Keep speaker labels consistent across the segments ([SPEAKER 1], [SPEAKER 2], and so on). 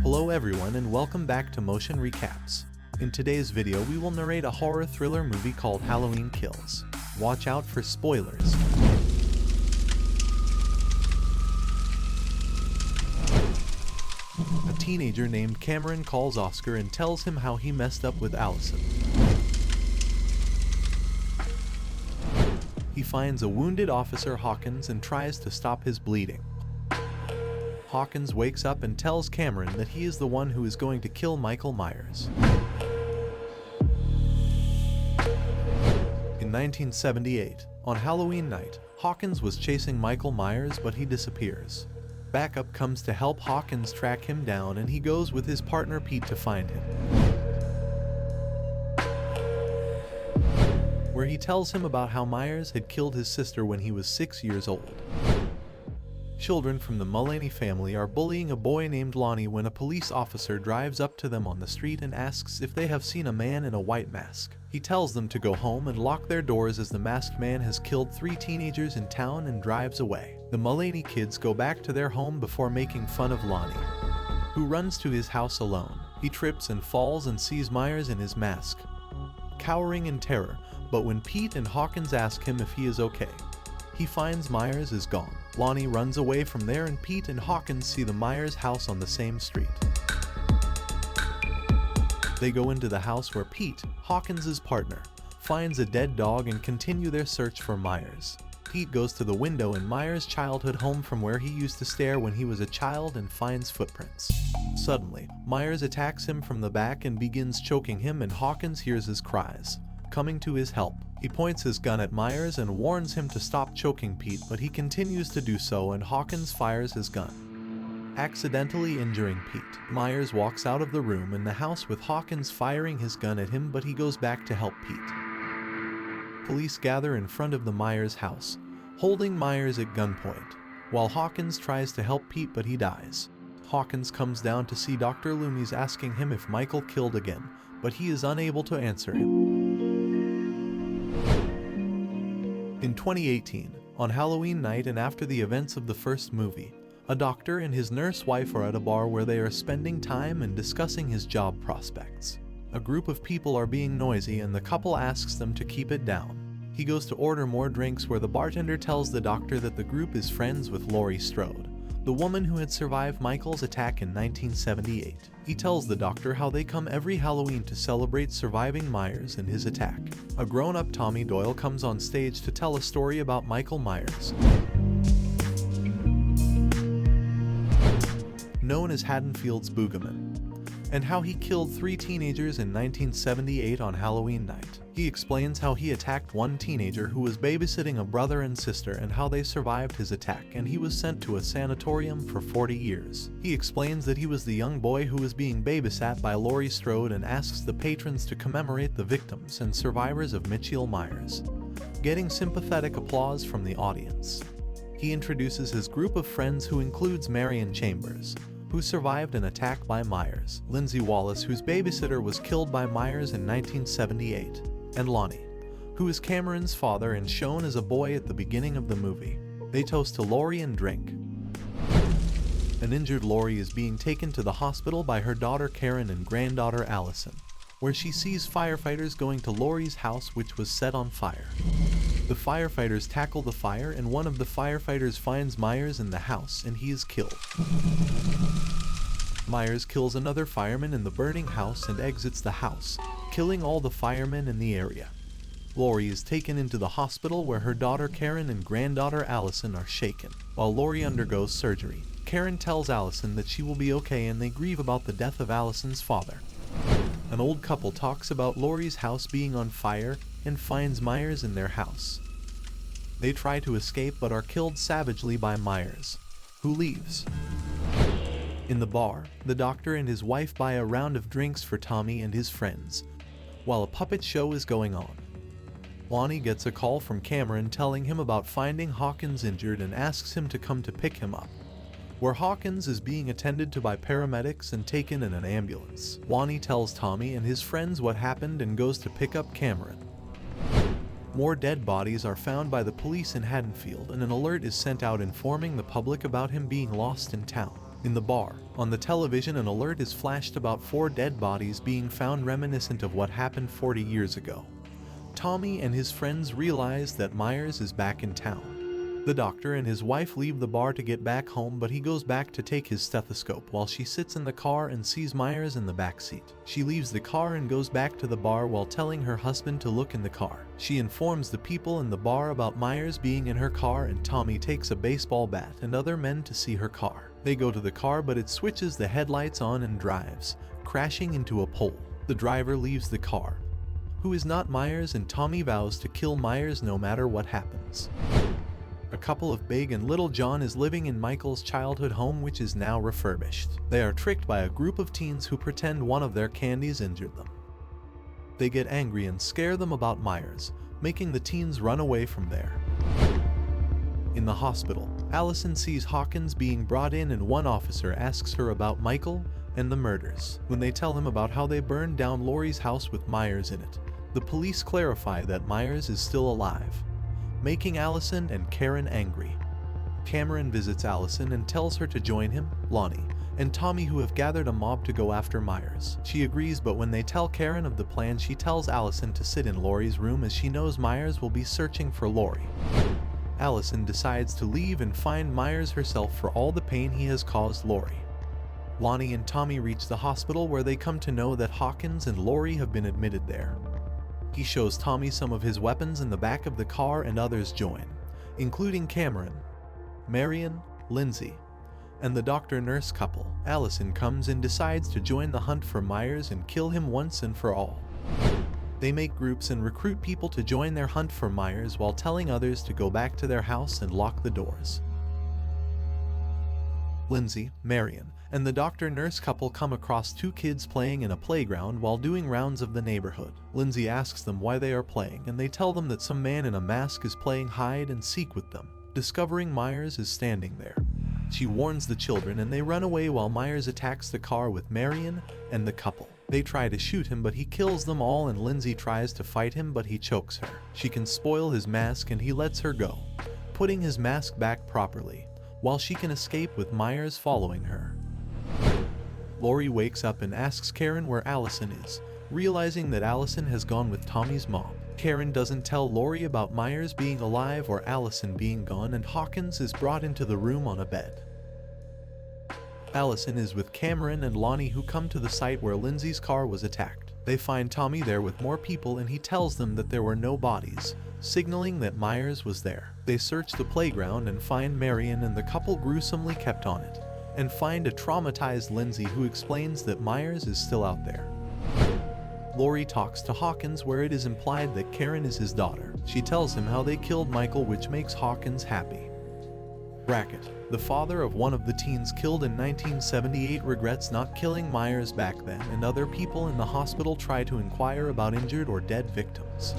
[SPEAKER 1] Hello everyone and welcome back to Motion Recaps. In today's video we will narrate a horror thriller movie called Halloween Kills. Watch out for spoilers. A teenager named Cameron calls Oscar and tells him how he messed up with Allison. He finds a wounded Officer Hawkins and tries to stop his bleeding. Hawkins wakes up and tells Cameron that he is the one who is going to kill Michael Myers. In 1978, on Halloween night, Hawkins was chasing Michael Myers but he disappears. Backup comes to help Hawkins track him down and he goes with his partner Pete to find him, where he tells him about how Myers had killed his sister when he was 6 years old. Children from the Mullaney family are bullying a boy named Lonnie when a police officer drives up to them on the street and asks if they have seen a man in a white mask. He tells them to go home and lock their doors as the masked man has killed 3 teenagers in town and drives away. The Mullaney kids go back to their home before making fun of Lonnie, who runs to his house alone. He trips and falls and sees Myers in his mask, cowering in terror, but when Pete and Hawkins ask him if he is okay, he finds Myers is gone. Lonnie runs away from there and Pete and Hawkins see the Myers house on the same street. They go into the house where Pete, Hawkins' partner, finds a dead dog and continue their search for Myers. Pete goes to the window in Myers' childhood home from where he used to stare when he was a child and finds footprints. Suddenly, Myers attacks him from the back and begins choking him and Hawkins hears his cries. Coming to his help, he points his gun at Myers and warns him to stop choking Pete, but he continues to do so and Hawkins fires his gun, accidentally injuring Pete. Myers walks out of the room in the house with Hawkins firing his gun at him, but he goes back to help Pete. Police gather in front of the Myers house, holding Myers at gunpoint, while Hawkins tries to help Pete but he dies. Hawkins comes down to see Dr. Loomis asking him if Michael killed again, but he is unable to answer him. In 2018, on Halloween night and after the events of the first movie, a doctor and his nurse wife are at a bar where they are spending time and discussing his job prospects. A group of people are being noisy and the couple asks them to keep it down. He goes to order more drinks where the bartender tells the doctor that the group is friends with Laurie Strode, the woman who had survived Michael's attack in 1978. He tells the doctor how they come every Halloween to celebrate surviving Myers and his attack. A grown-up Tommy Doyle comes on stage to tell a story about Michael Myers, known as Haddonfield's Boogeyman, and how he killed 3 teenagers in 1978 on Halloween night. He explains how he attacked one teenager who was babysitting a brother and sister and how they survived his attack and he was sent to a sanatorium for 40 years. He explains that he was the young boy who was being babysat by Laurie Strode and asks the patrons to commemorate the victims and survivors of Michael Myers, getting sympathetic applause from the audience. He introduces his group of friends who includes Marion Chambers, who survived an attack by Myers, Lindsay Wallace, whose babysitter was killed by Myers in 1978, and Lonnie, who is Cameron's father and shown as a boy at the beginning of the movie. They toast to Laurie and drink. An injured Laurie is being taken to the hospital by her daughter Karen and granddaughter Allison, where she sees firefighters going to Laurie's house, which was set on fire. The firefighters tackle the fire and one of the firefighters finds Myers in the house and he is killed. Myers kills another fireman in the burning house and exits the house, killing all the firemen in the area. Laurie is taken into the hospital where her daughter Karen and granddaughter Allison are shaken. While Laurie undergoes surgery, Karen tells Allison that she will be okay and they grieve about the death of Allison's father. An old couple talks about Laurie's house being on fire and finds Myers in their house. They try to escape but are killed savagely by Myers, who leaves. In the bar, the doctor and his wife buy a round of drinks for Tommy and his friends, while a puppet show is going on. Lonnie gets a call from Cameron telling him about finding Hawkins injured and asks him to come to pick him up, where Hawkins is being attended to by paramedics and taken in an ambulance. Lonnie tells Tommy and his friends what happened and goes to pick up Cameron. More dead bodies are found by the police in Haddonfield and an alert is sent out informing the public about him being lost in town. In the bar, on the television, an alert is flashed about 4 dead bodies being found reminiscent of what happened 40 years ago. Tommy and his friends realize that Myers is back in town. The doctor and his wife leave the bar to get back home, but he goes back to take his stethoscope while she sits in the car and sees Myers in the back seat. She leaves the car and goes back to the bar while telling her husband to look in the car. She informs the people in the bar about Myers being in her car, and Tommy takes a baseball bat and other men to see her car. They go to the car, but it switches the headlights on and drives, crashing into a pole. The driver leaves the car, who is not Myers, and Tommy vows to kill Myers no matter what happens. A couple of Big and Little John is living in Michael's childhood home, which is now refurbished. They are tricked by a group of teens who pretend one of their candies injured them. They get angry and scare them about Myers, making the teens run away from there. In the hospital, Allison sees Hawkins being brought in, and one officer asks her about Michael and the murders. When they tell him about how they burned down Laurie's house with Myers in it, the police clarify that Myers is still alive, making Allison and Karen angry. Cameron visits Allison and tells her to join him, Lonnie, and Tommy, who have gathered a mob to go after Myers. She agrees, but when they tell Karen of the plan, she tells Allison to sit in Laurie's room as she knows Myers will be searching for Laurie. Allison decides to leave and find Myers herself for all the pain he has caused Laurie. Lonnie and Tommy reach the hospital, where they come to know that Hawkins and Laurie have been admitted there. He shows Tommy some of his weapons in the back of the car, and others join, including Cameron, Marion, Lindsay, and the doctor-nurse couple. Allison comes and decides to join the hunt for Myers and kill him once and for all. They make groups and recruit people to join their hunt for Myers while telling others to go back to their house and lock the doors. Lindsay, Marion, and the doctor-nurse couple come across 2 kids playing in a playground while doing rounds of the neighborhood. Lindsay asks them why they are playing, and they tell them that some man in a mask is playing hide and seek with them, discovering Myers is standing there. She warns the children, and they run away while Myers attacks the car with Marion and the couple. They try to shoot him, but he kills them all, and Lindsay tries to fight him, but he chokes her. She can spoil his mask, and he lets her go, putting his mask back properly, while she can escape with Myers following her. Laurie wakes up and asks Karen where Allison is, realizing that Allison has gone with Tommy's mom. Karen doesn't tell Laurie about Myers being alive or Allison being gone, and Hawkins is brought into the room on a bed. Allison is with Cameron and Lonnie, who come to the site where Lindsay's car was attacked. They find Tommy there with more people, and he tells them that there were no bodies, signaling that Myers was there. They search the playground and find Marion and the couple gruesomely kept on it, and find a traumatized Lindsay, who explains that Myers is still out there. Laurie talks to Hawkins, where it is implied that Karen is his daughter. She tells him how they killed Michael, which makes Hawkins happy. Brackett, the father of one of the teens killed in 1978, regrets not killing Myers back then, and other people in the hospital try to inquire about injured or dead victims.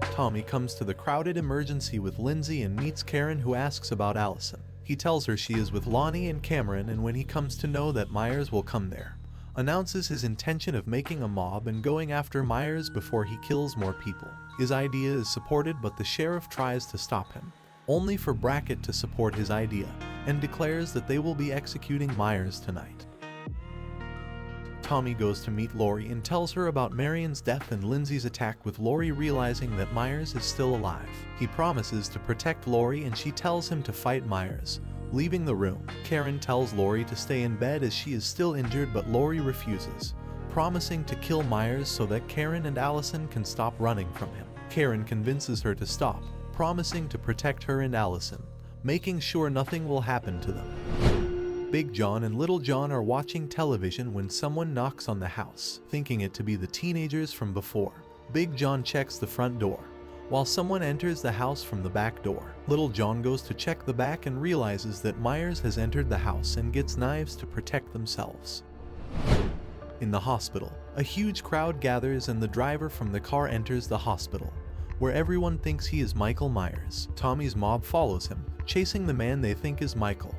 [SPEAKER 1] Tommy comes to the crowded emergency with Lindsay and meets Karen, who asks about Allison. He tells her she is with Lonnie and Cameron, and when he comes to know that Myers will come there, announces his intention of making a mob and going after Myers before he kills more people. His idea is supported, but the sheriff tries to stop him, only for Brackett to support his idea, and declares that they will be executing Myers tonight. Tommy goes to meet Laurie and tells her about Marion's death and Lindsay's attack, with Laurie realizing that Myers is still alive. He promises to protect Laurie, and she tells him to fight Myers, leaving the room. Karen tells Laurie to stay in bed as she is still injured, but Laurie refuses, promising to kill Myers so that Karen and Allison can stop running from him. Karen convinces her to stop, promising to protect her and Allison, making sure nothing will happen to them. Big John and Little John are watching television when someone knocks on the house. Thinking it to be the teenagers from before, Big John checks the front door, while someone enters the house from the back door. Little John goes to check the back and realizes that Myers has entered the house and gets knives to protect themselves. In the hospital, a huge crowd gathers and the driver from the car enters the hospital, where everyone thinks he is Michael Myers. Tommy's mob follows him, chasing the man they think is Michael.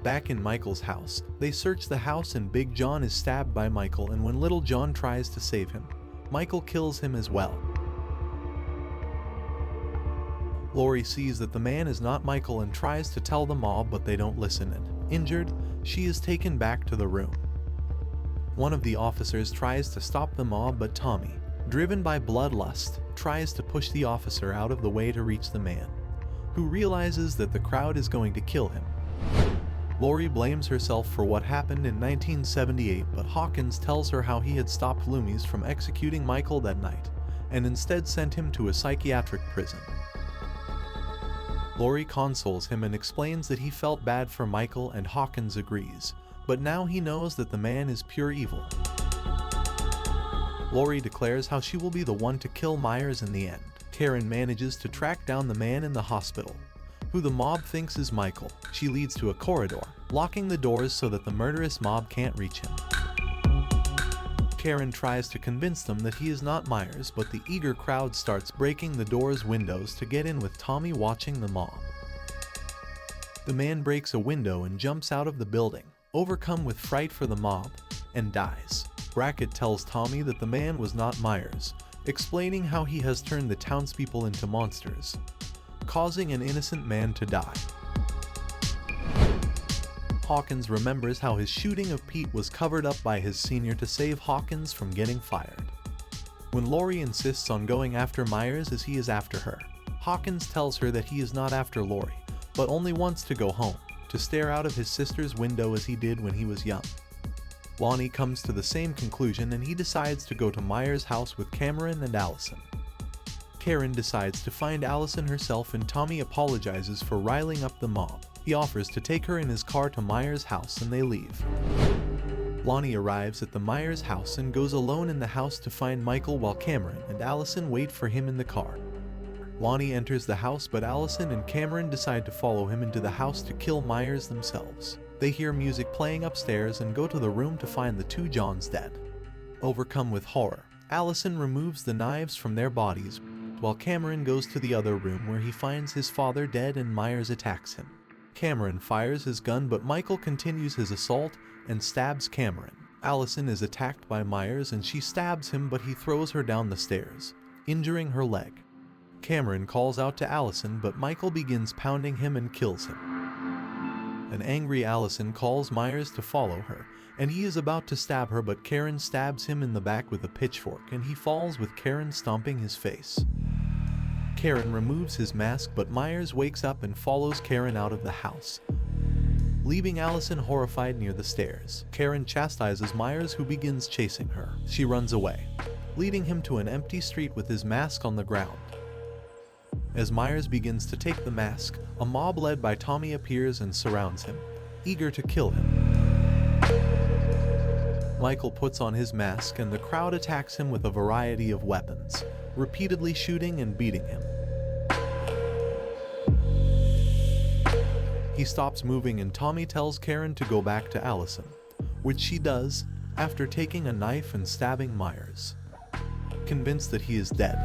[SPEAKER 1] Back in Michael's house, they search the house and Big John is stabbed by Michael, and when Little John tries to save him, Michael kills him as well. Laurie sees that the man is not Michael and tries to tell the mob, but they don't listen, and, injured, she is taken back to the room. One of the officers tries to stop the mob, but Tommy, driven by bloodlust, tries to push the officer out of the way to reach the man, who realizes that the crowd is going to kill him. Laurie blames herself for what happened in 1978, but Hawkins tells her how he had stopped Loomis from executing Michael that night, and instead sent him to a psychiatric prison. Laurie consoles him and explains that he felt bad for Michael, and Hawkins agrees, but now he knows that the man is pure evil. Laurie declares how she will be the one to kill Myers in the end. Karen manages to track down the man in the hospital, who the mob thinks is Michael. She leads to a corridor, locking the doors so that the murderous mob can't reach him. Karen tries to convince them that he is not Myers, but the eager crowd starts breaking the door's windows to get in, with Tommy watching the mob. The man breaks a window and jumps out of the building, overcome with fright for the mob, and dies. Brackett tells Tommy that the man was not Myers, explaining how he has turned the townspeople into monsters, causing an innocent man to die. Hawkins remembers how his shooting of Pete was covered up by his senior to save Hawkins from getting fired. When Laurie insists on going after Myers as he is after her, Hawkins tells her that he is not after Laurie, but only wants to go home, to stare out of his sister's window as he did when he was young. Lonnie comes to the same conclusion, and he decides to go to Myers' house with Cameron and Allison. Karen decides to find Allison herself, and Tommy apologizes for riling up the mob. He offers to take her in his car to Myers' house, and they leave. Lonnie arrives at the Myers house and goes alone in the house to find Michael, while Cameron and Allison wait for him in the car. Lonnie enters the house, but Allison and Cameron decide to follow him into the house to kill Myers themselves. They hear music playing upstairs and go to the room to find the two Johns dead. Overcome with horror, Allison removes the knives from their bodies, while Cameron goes to the other room where he finds his father dead and Myers attacks him. Cameron fires his gun, but Michael continues his assault and stabs Cameron. Allison is attacked by Myers and she stabs him, but he throws her down the stairs, injuring her leg. Cameron calls out to Allison, but Michael begins pounding him and kills him. An angry Allison calls Myers to follow her, and he is about to stab her, but Karen stabs him in the back with a pitchfork and he falls, with Karen stomping his face. Karen removes his mask, but Myers wakes up and follows Karen out of the house, leaving Allison horrified near the stairs. Karen chastises Myers, who begins chasing her. She runs away, leading him to an empty street with his mask on the ground. As Myers begins to take the mask, a mob led by Tommy appears and surrounds him, eager to kill him. Michael puts on his mask and the crowd attacks him with a variety of weapons, repeatedly shooting and beating him. He stops moving and Tommy tells Karen to go back to Allison, which she does after taking a knife and stabbing Myers, convinced that he is dead.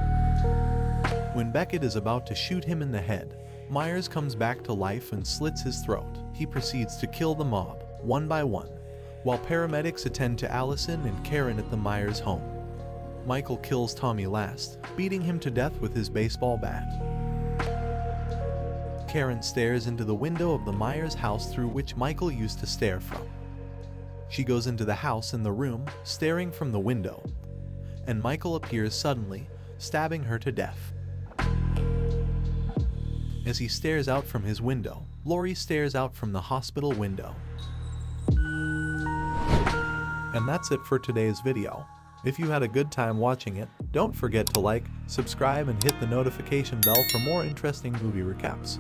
[SPEAKER 1] When Beckett is about to shoot him in the head, Myers comes back to life and slits his throat. He proceeds to kill the mob, one by one, while paramedics attend to Allison and Karen at the Myers home. Michael kills Tommy last, beating him to death with his baseball bat. Karen stares into the window of the Myers house through which Michael used to stare from. She goes into the house and the room, staring from the window, and Michael appears suddenly, stabbing her to death. As he stares out from his window, Laurie stares out from the hospital window. And that's it for today's video. If you had a good time watching it, don't forget to like, subscribe, and hit the notification bell for more interesting movie recaps.